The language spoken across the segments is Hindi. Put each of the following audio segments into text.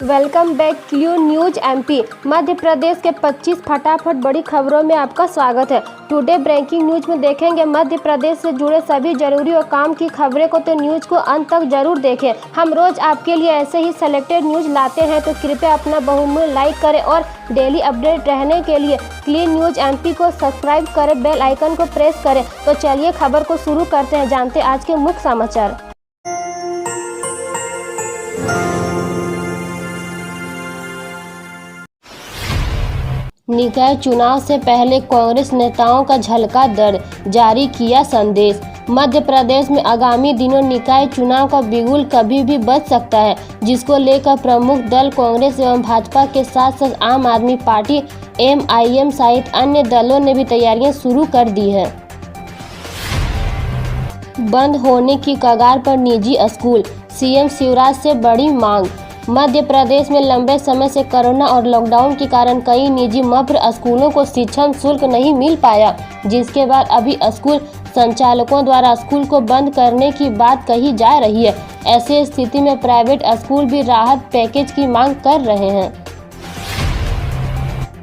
Welcome back Clue News MP. Madhya Pradesh के 25 फटाफट बड़ी खबरों में आपका स्वागत है। टुडे ब्रेकिंग न्यूज में देखेंगे मध्य प्रदेश से जुड़े सभी जरूरी और काम की खबरें को, तो न्यूज को अंत तक जरूर देखें। हम रोज आपके लिए ऐसे ही सेलेक्टेड न्यूज लाते हैं, तो कृपया अपना बहुमूल्य लाइक करें और डेली अपडेट रहने के लिए क्लीन न्यूज एमपी को सब्सक्राइब करें, बेल आइकन को प्रेस करें। तो चलिए खबर को शुरू करते हैं, जानते हैं आज के मुख्य समाचार। निकाय चुनाव से पहले कांग्रेस नेताओं का झलका दर्द, जारी किया संदेश। मध्य प्रदेश में आगामी दिनों निकाय चुनाव का बिगुल कभी भी बज सकता है, जिसको लेकर प्रमुख दल कांग्रेस एवं भाजपा के साथ साथ आम आदमी पार्टी एमआईएम सहित अन्य दलों ने भी तैयारियां शुरू कर दी है। बंद होने की कगार पर निजी स्कूल, सीएम शिवराज से बड़ी मांग। मध्य प्रदेश में लंबे समय से कोरोना और लॉकडाउन के कारण कई निजी मप्र स्कूलों को शिक्षण शुल्क नहीं मिल पाया, जिसके बाद अभी स्कूल संचालकों द्वारा स्कूल को बंद करने की बात कही जा रही है। ऐसी स्थिति में प्राइवेट स्कूल भी राहत पैकेज की मांग कर रहे हैं।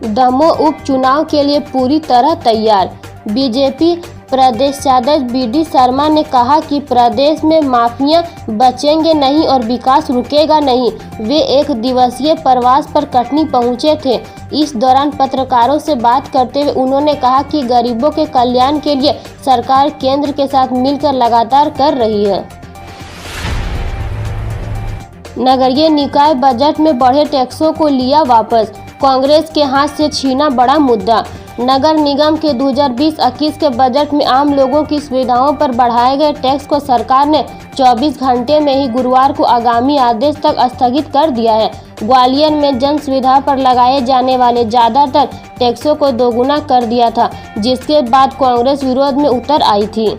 दमोह उपचुनाव के लिए पूरी तरह तैयार। बीजेपी प्रदेशाध्यक्ष बीडी शर्मा ने कहा कि प्रदेश में माफिया बचेंगे नहीं और विकास रुकेगा नहीं। वे एक दिवसीय प्रवास पर कटनी पहुंचे थे। इस दौरान पत्रकारों से बात करते हुए उन्होंने कहा कि गरीबों के कल्याण के लिए सरकार केंद्र के साथ मिलकर लगातार कर रही है। नगरीय निकाय बजट में बढ़े टैक्सों को लिया वापस, कांग्रेस के हाथ से छीना बड़ा मुद्दा। नगर निगम के 2020-21 के बजट में आम लोगों की सुविधाओं पर बढ़ाए गए टैक्स को सरकार ने 24 घंटे में ही गुरुवार को आगामी आदेश तक स्थगित कर दिया है। ग्वालियर में जन सुविधा पर लगाए जाने वाले ज्यादातर टैक्सों को दोगुना कर दिया था, जिसके बाद कांग्रेस विरोध में उतर आई थी।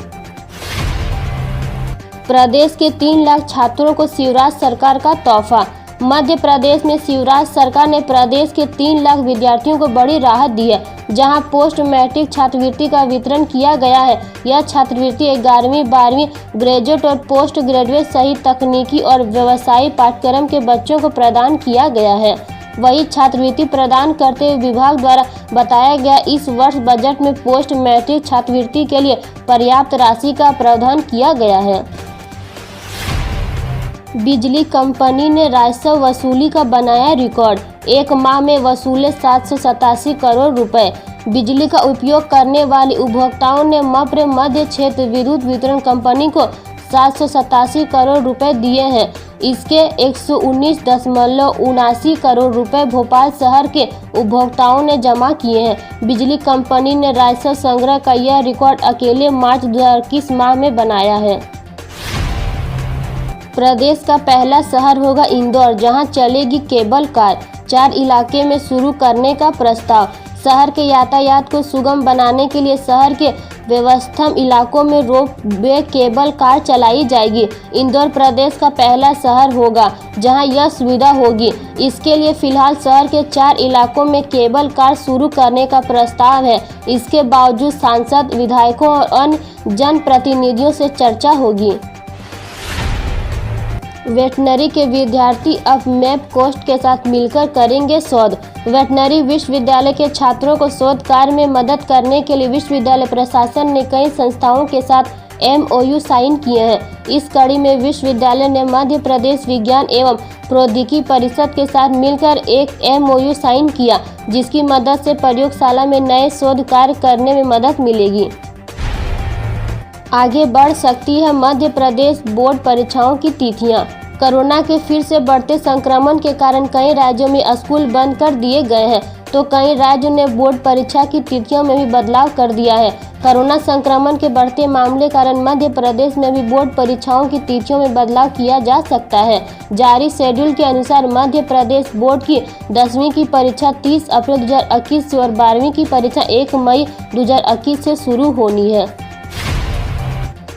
प्रदेश के 3 लाख छात्रों को शिवराज सरकार का तोहफा। मध्य प्रदेश में शिवराज सरकार ने प्रदेश के 3 लाख विद्यार्थियों को बड़ी राहत दी है, जहां पोस्ट मैट्रिक छात्रवृत्ति का वितरण किया गया है। यह छात्रवृत्ति 11वीं 12वीं ग्रेजुएट और पोस्ट ग्रेजुएट सहित तकनीकी और व्यवसायी पाठ्यक्रम के बच्चों को प्रदान किया गया है। वही छात्रवृत्ति प्रदान करते हुए विभाग द्वारा बताया गया, इस वर्ष बजट में पोस्ट मैट्रिक छात्रवृत्ति के लिए पर्याप्त राशि का प्रावधान किया गया है। बिजली कंपनी ने राजस्व वसूली का बनाया रिकॉर्ड, एक माह में वसूले 787 करोड़ रुपए। बिजली का उपयोग करने वाले उपभोक्ताओं ने मप्र मध्य क्षेत्र विद्युत वितरण कंपनी को 787 करोड़ रुपए दिए हैं। इसके 119.79 करोड़ रुपए भोपाल शहर के उपभोक्ताओं ने जमा किए हैं। बिजली कंपनी ने राजस्व संग्रह का यह रिकॉर्ड अकेले मार्च 2021 माह में बनाया है। प्रदेश का पहला शहर होगा इंदौर, जहां चलेगी केबल कार। 4 इलाके में शुरू करने का प्रस्ताव। शहर के यातायात को सुगम बनाने के लिए शहर के व्यवस्थित इलाकों में रोपवे केबल कार चलाई जाएगी। इंदौर प्रदेश का पहला शहर होगा जहां यह सुविधा होगी। इसके लिए फिलहाल शहर के 4 इलाकों में केबल कार शुरू करने का प्रस्ताव है। इसके बावजूद सांसद, विधायकों और अन्य जनप्रतिनिधियों से चर्चा होगी। वेटनरी के विद्यार्थी अब मैप कोस्ट के साथ मिलकर करेंगे शोध। वेटनरी विश्वविद्यालय के छात्रों को शोध कार्य में मदद करने के लिए विश्वविद्यालय प्रशासन ने कई संस्थाओं के साथ MOU साइन किए हैं। इस कड़ी में विश्वविद्यालय ने मध्य प्रदेश विज्ञान एवं प्रौद्योगिकी परिषद के साथ मिलकर एक MOU साइन किया, जिसकी मदद से प्रयोगशाला में नए शोध कार्य करने में मदद मिलेगी। आगे बढ़ सकती है मध्य प्रदेश बोर्ड परीक्षाओं की तिथियां। कोरोना के फिर से बढ़ते संक्रमण के कारण कई राज्यों में स्कूल बंद कर दिए गए हैं, तो कई राज्यों ने बोर्ड परीक्षा की तिथियों में भी बदलाव कर दिया है। कोरोना संक्रमण के बढ़ते मामले कारण मध्य प्रदेश में भी बोर्ड परीक्षाओं की तिथियों में बदलाव किया जा सकता है। जारी शेड्यूल के अनुसार मध्य प्रदेश बोर्ड की 10वीं की परीक्षा 30 अप्रैल 2021 से और 12वीं की परीक्षा 1 मई 2021 से शुरू होनी है।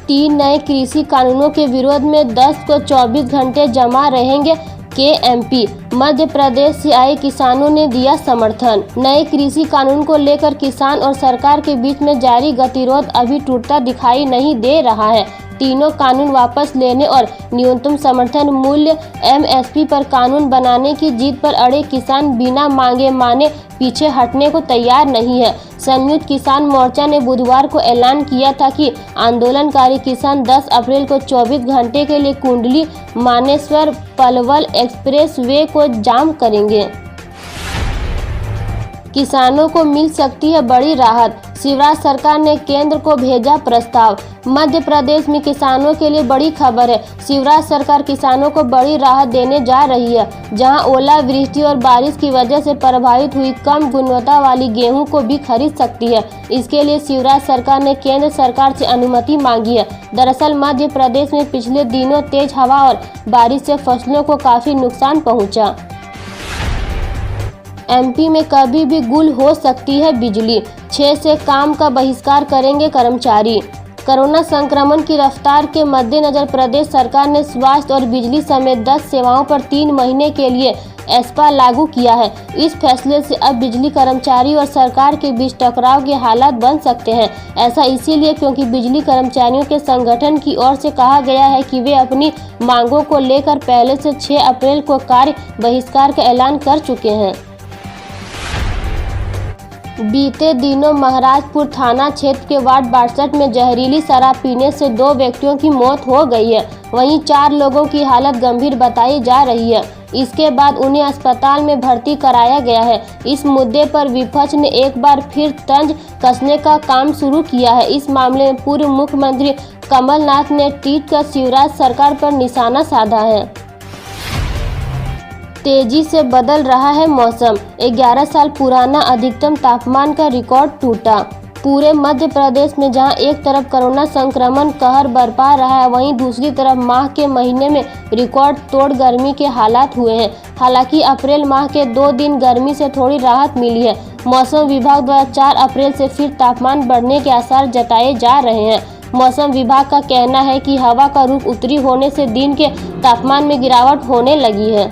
3 नए कृषि कानूनों के विरोध में 10 को 24 घंटे जमा रहेंगे KMP। मध्य प्रदेश से आए किसानों ने दिया समर्थन। नए कृषि कानून को लेकर किसान और सरकार के बीच में जारी गतिरोध अभी टूटता दिखाई नहीं दे रहा है। तीनों कानून वापस लेने और न्यूनतम समर्थन मूल्य MSP पर कानून बनाने की जीत पर अड़े किसान बिना मांगे माने पीछे हटने को तैयार नहीं है। संयुक्त किसान मोर्चा ने बुधवार को ऐलान किया था कि आंदोलनकारी किसान 10 अप्रैल को 24 घंटे के लिए कुंडली मानेसर पलवल एक्सप्रेस वे को जाम करेंगे। किसानों को मिल सकती है बड़ी राहत, शिवराज सरकार ने केंद्र को भेजा प्रस्ताव। मध्य प्रदेश में किसानों के लिए बड़ी खबर है। शिवराज सरकार किसानों को बड़ी राहत देने जा रही है। जहां ओलावृष्टि और बारिश की वजह से प्रभावित हुई कम गुणवत्ता वाली गेहूं को भी खरीद सकती है। इसके लिए शिवराज सरकार ने केंद्र सरकार से अनुमति मांगी है। दरअसल मध्य प्रदेश में पिछले दिनों तेज हवा और बारिश से फसलों को काफी नुकसान पहुंचा। MP में कभी भी गुल हो सकती है बिजली, 6 से काम का बहिष्कार करेंगे कर्मचारी। कोरोना संक्रमण की रफ्तार के मद्देनजर प्रदेश सरकार ने स्वास्थ्य और बिजली समेत 10 सेवाओं पर 3 महीने के लिए एस्पा लागू किया है। इस फैसले से अब बिजली कर्मचारी और सरकार के बीच टकराव के हालात बन सकते हैं। ऐसा इसीलिए क्योंकि बिजली कर्मचारियों के संगठन की ओर से कहा गया है कि वे अपनी मांगों को लेकर पहले से 6 अप्रैल को कार्य बहिष्कार का ऐलान कर चुके हैं। बीते दिनों महाराजपुर थाना क्षेत्र के वार्ड 62 में जहरीली शराब पीने से 2 व्यक्तियों की मौत हो गई है। वहीं 4 लोगों की हालत गंभीर बताई जा रही है। इसके बाद उन्हें अस्पताल में भर्ती कराया गया है। इस मुद्दे पर विपक्ष ने एक बार फिर तंज कसने का काम शुरू किया है। इस मामले में पूर्व मुख्यमंत्री कमलनाथ ने ट्वीट कर शिवराज सरकार पर निशाना साधा है। तेजी से बदल रहा है मौसम, 11 साल पुराना अधिकतम तापमान का रिकॉर्ड टूटा। पूरे मध्य प्रदेश में जहां एक तरफ कोरोना संक्रमण कहर बरपा रहा है, वहीं दूसरी तरफ माह के महीने में रिकॉर्ड तोड़ गर्मी के हालात हुए हैं। हालांकि अप्रैल माह के 2 दिन गर्मी से थोड़ी राहत मिली है। मौसम विभाग द्वारा 4 अप्रैल से फिर तापमान बढ़ने के आसार जताए जा रहे हैं। मौसम विभाग का कहना है कि हवा का रुख उत्तरी होने से दिन के तापमान में गिरावट होने लगी है।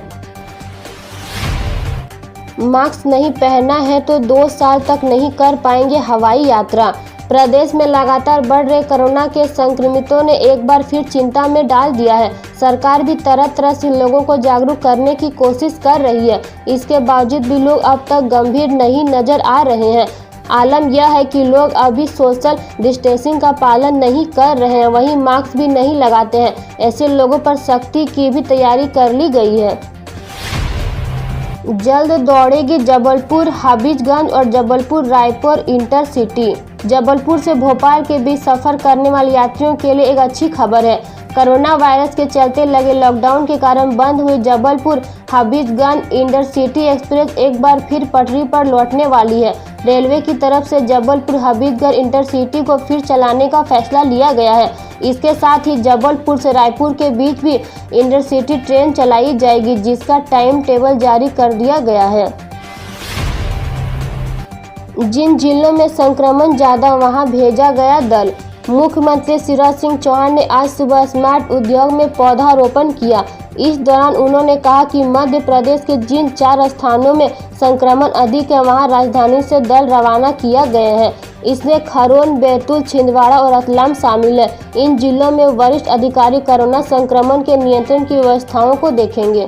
मास्क नहीं पहना है तो 2 साल तक नहीं कर पाएंगे हवाई यात्रा। प्रदेश में लगातार बढ़ रहे कोरोना के संक्रमितों ने एक बार फिर चिंता में डाल दिया है। सरकार भी तरह तरह से लोगों को जागरूक करने की कोशिश कर रही है। इसके बावजूद भी लोग अब तक गंभीर नहीं नजर आ रहे हैं। आलम यह है कि लोग अभी सोशल डिस्टेंसिंग का पालन नहीं कर रहे हैं, वहीं मास्क भी नहीं लगाते हैं। ऐसे लोगों पर सख्ती की भी तैयारी कर ली गई है। जल्द दौड़ेगी जबलपुर हबीबगंज और जबलपुर रायपुर इंटरसिटी। जबलपुर से भोपाल के बीच सफर करने वाले यात्रियों के लिए एक अच्छी खबर है। कोरोना वायरस के चलते लगे लॉकडाउन के कारण बंद हुई जबलपुर हबीबगंज इंटरसिटी एक्सप्रेस एक बार फिर पटरी पर लौटने वाली है। रेलवे की तरफ से जबलपुर हबीबगंज इंटरसिटी को फिर चलाने का फैसला लिया गया है। इसके साथ ही जबलपुर से रायपुर के बीच भी इंटरसिटी ट्रेन चलाई जाएगी, जिसका टाइम टेबल जारी कर दिया गया है। जिन जिलों में संक्रमण ज्यादा वहां भेजा गया दल। मुख्यमंत्री शिवराज सिंह चौहान ने आज सुबह स्मार्ट उद्योग में पौधारोपण किया। इस दौरान उन्होंने कहा कि मध्य प्रदेश के जिन 4 स्थानों में संक्रमण अधिक है, वहां राजधानी से दल रवाना किया गए हैं। इसमें खरौन, बैतूल, छिंदवाड़ा और रतलाम शामिल है। इन जिलों में वरिष्ठ अधिकारी कोरोना संक्रमण के नियंत्रण की व्यवस्थाओं को देखेंगे।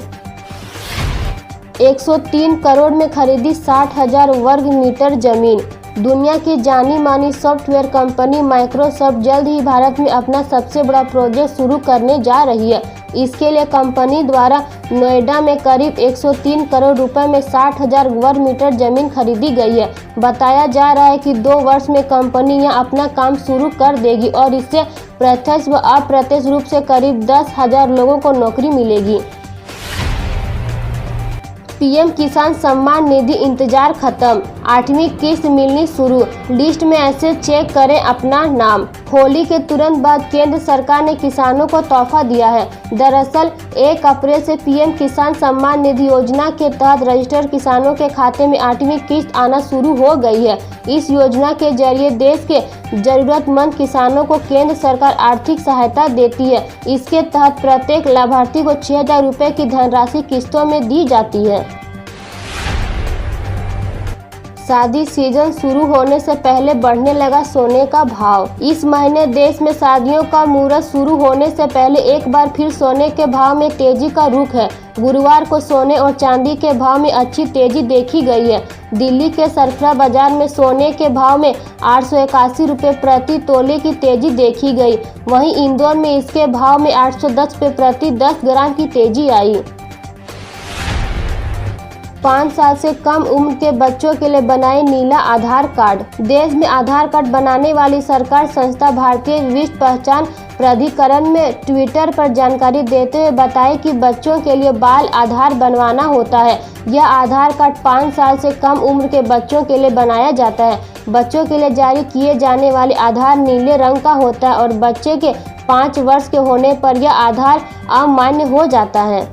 103 करोड़ में खरीदी 60,000 वर्ग मीटर जमीन। दुनिया की जानी मानी सॉफ्टवेयर कंपनी माइक्रोसॉफ्ट जल्द ही भारत में अपना सबसे बड़ा प्रोजेक्ट शुरू करने जा रही है। इसके लिए कंपनी द्वारा नोएडा में करीब 103 करोड़ रुपए में 60,000 वर्ग मीटर जमीन खरीदी गई है। बताया जा रहा है कि 2 वर्ष में कंपनी यहां अपना काम शुरू कर देगी और इससे प्रत्यक्ष व अप्रत्यक्ष रूप से करीब 10,000 लोगों को नौकरी मिलेगी। पीएम किसान सम्मान निधि इंतजार खत्म, 8वीं किस्त मिलनी शुरू। लिस्ट में ऐसे चेक करें अपना नाम। होली के तुरंत बाद केंद्र सरकार ने किसानों को तोहफा दिया है। दरअसल 1 अप्रैल से पीएम किसान सम्मान निधि योजना के तहत रजिस्टर्ड किसानों के खाते में 8वीं किस्त आना शुरू हो गई है। इस योजना के जरिए देश के जरूरतमंद किसानों को केंद्र सरकार आर्थिक सहायता देती है। इसके तहत प्रत्येक लाभार्थी को 6,000 रुपये की धनराशि किस्तों में दी जाती है। शादी सीजन शुरू होने से पहले बढ़ने लगा सोने का भाव। इस महीने देश में शादियों का मुहूर्त शुरू होने से पहले एक बार फिर सोने के भाव में तेजी का रुख है। गुरुवार को सोने और चांदी के भाव में अच्छी तेजी देखी गई है। दिल्ली के सरफरा बाजार में सोने के भाव में 881 रुपये प्रति तोले की तेजी देखी गई। वहीं इंदौर में इसके भाव में 810 रुपये प्रति 10 ग्राम की तेजी आई। 5 साल से कम उम्र के बच्चों के लिए बनाए नीला आधार कार्ड। देश में आधार कार्ड बनाने वाली सरकार संस्था भारतीय विशिष्ट पहचान प्राधिकरण में ट्विटर पर जानकारी देते हुए बताया कि बच्चों के लिए बाल आधार बनवाना होता है। यह आधार कार्ड 5 साल से कम उम्र के बच्चों के लिए बनाया जाता है। बच्चों के लिए जारी किए जाने वाले आधार नीले रंग का होता है और बच्चे के 5 वर्ष के होने पर यह आधार अमान्य हो जाता है।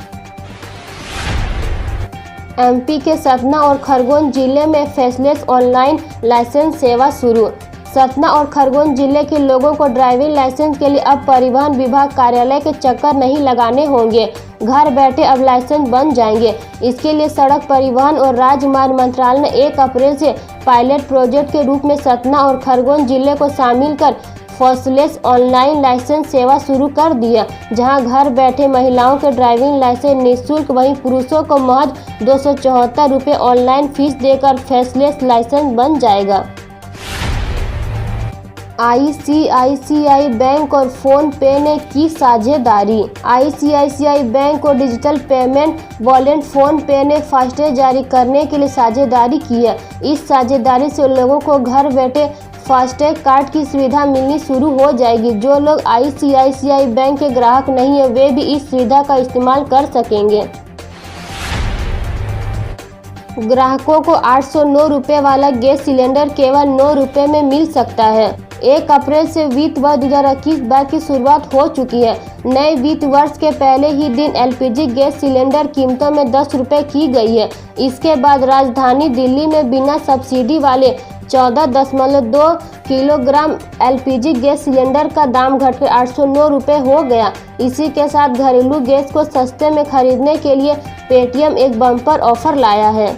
एमपी के सतना और खरगोन जिले में फेसलेस ऑनलाइन लाइसेंस सेवा शुरू। सतना और खरगोन जिले के लोगों को ड्राइविंग लाइसेंस के लिए अब परिवहन विभाग कार्यालय के चक्कर नहीं लगाने होंगे। घर बैठे अब लाइसेंस बन जाएंगे। इसके लिए सड़क परिवहन और राजमार्ग मंत्रालय ने 1 अप्रैल से पायलट प्रोजेक्ट के रूप में सतना और खरगोन जिले को शामिल कर फेसलेस ऑनलाइन लाइसेंस सेवा शुरू कर दिया, जहां घर बैठे महिलाओं के ड्राइविंग लाइसेंस निःशुल्क, वहीं पुरुषों को महज 274 रुपये ऑनलाइन फीस देकर फेसलेस लाइसेंस बन जाएगा। आईसीआईसीआई बैंक और फोन पे ने की साझेदारी। आईसीआईसीआई बैंक और डिजिटल पेमेंट वॉलेट फोन पे ने फास्टैग जारी करने के लिए साझेदारी की है। इस साझेदारी से लोगों को घर बैठे फास्टैग कार्ड की सुविधा मिलनी शुरू हो जाएगी। जो लोग आईसीआईसीआई बैंक के ग्राहक नहीं है वे भी इस सुविधा का इस्तेमाल कर सकेंगे। ग्राहकों को 809 रुपये वाला गैस सिलेंडर केवल 9 रुपये में मिल सकता है। 1 अप्रैल से वित्त वर्ष 2021 की शुरुआत हो चुकी है। नए वित्त वर्ष के पहले ही दिन एलपीजी गैस सिलेंडर कीमतों में 10 रुपये की गई है। इसके बाद राजधानी दिल्ली में बिना सब्सिडी वाले 14.2 किलोग्राम एलपीजी गैस सिलेंडर का दाम घटकर 809 रुपये हो गया। इसी के साथ घरेलू गैस को सस्ते में खरीदने के लिए पेटीएम एक बम्पर ऑफर लाया है।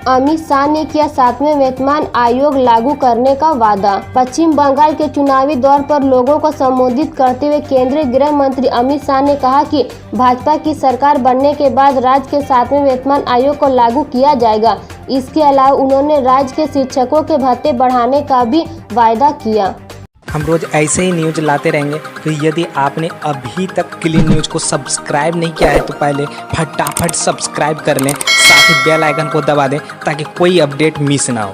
अमित शाह ने किया 7वें वेतन आयोग लागू करने का वादा। पश्चिम बंगाल के चुनावी दौर पर लोगों को संबोधित करते हुए केंद्रीय गृह मंत्री अमित शाह ने कहा कि भाजपा की सरकार बनने के बाद राज्य के 7वें वेतन आयोग को लागू किया जाएगा। इसके अलावा उन्होंने राज्य के शिक्षकों के भत्ते बढ़ाने का भी वायदा किया। हम रोज ऐसे ही न्यूज लाते रहेंगे, तो यदि आपने अभी तक क्लीन न्यूज को सब्सक्राइब नहीं किया है तो पहले फटाफट सब्सक्राइब कर लें, साथ ही बेल आइकन को दबा दें ताकि कोई अपडेट मिस ना हो।